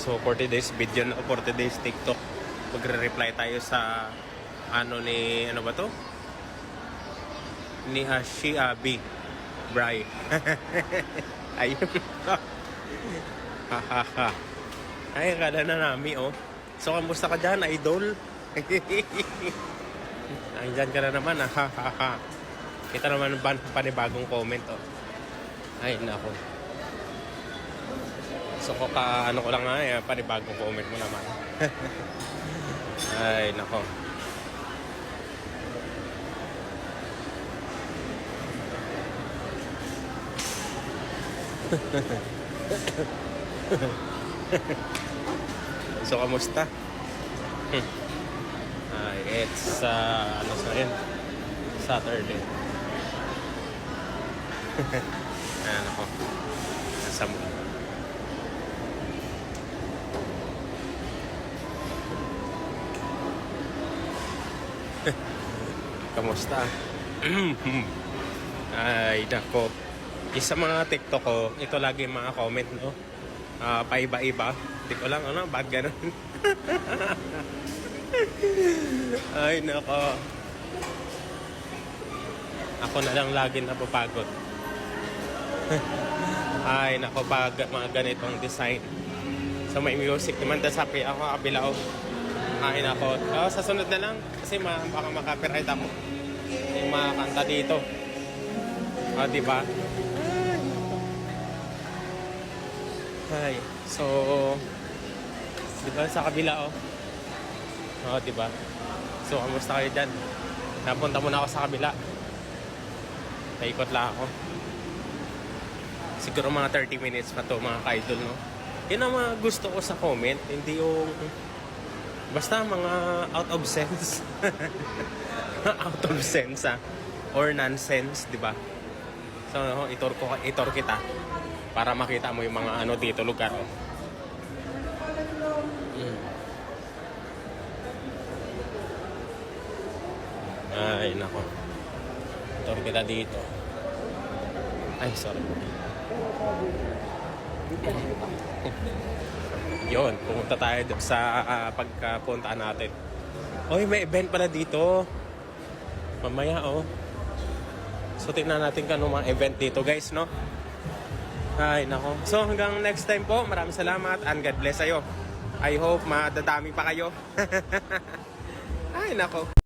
So 40 days video na 40 days TikTok. Magre-reply tayo sa ano ni ano ba to? Ni Shiabi Bray. Ayun. Hahaha. Ay, kala na nami oh. So kamusta ka dyan, idol? Ay, dyan ka na naman ah. Hahaha. Kita naman panibagong comment oh. Ay, nako. So ano ko lang nga eh, panibagong comment mo naman. Ay, nako. So, kamusta? It's, ano sa yun? Saturday. Ayan ako. Nasa mo. Kamusta? Ay, nako. Isa mga TikTok ko, ito lagi mga comment, no? Paiba-iba. Hindi ko lang, ano, bag ganun. Ay, nako. Ako na lang lagi napapagod. Ay, nako, pag mga ganitong design. So, may music naman, tasapi ako, kabilao. Ay, nako. Sa sunod na lang, kasi baka makapiright ako. Yung mga kanta dito. Diba? Ay, so, diba sa kabila diba? So, kamusta kayo dyan? Napunta muna ako sa kabila. Naikot lang ako. Siguro mga 30 minutes pa to mga ka-idol, no? Yun ang mga gusto ko sa comment. Hindi yung basta mga out of sense. Out of sense or nonsense, diba? So, itor kita para makita mo yung mga ano dito lugar. Ay, nako. Itor kita dito. Ay, sorry. Yun, pumunta tayo sa pagkapuntaan natin. Oy, may event pala dito. Mamaya, So, tingnan natin kung mga event dito, guys, no? Ay, nako. So, hanggang next time po, maraming salamat and God bless sa'yo. I hope madadami pa kayo. Ay, nako.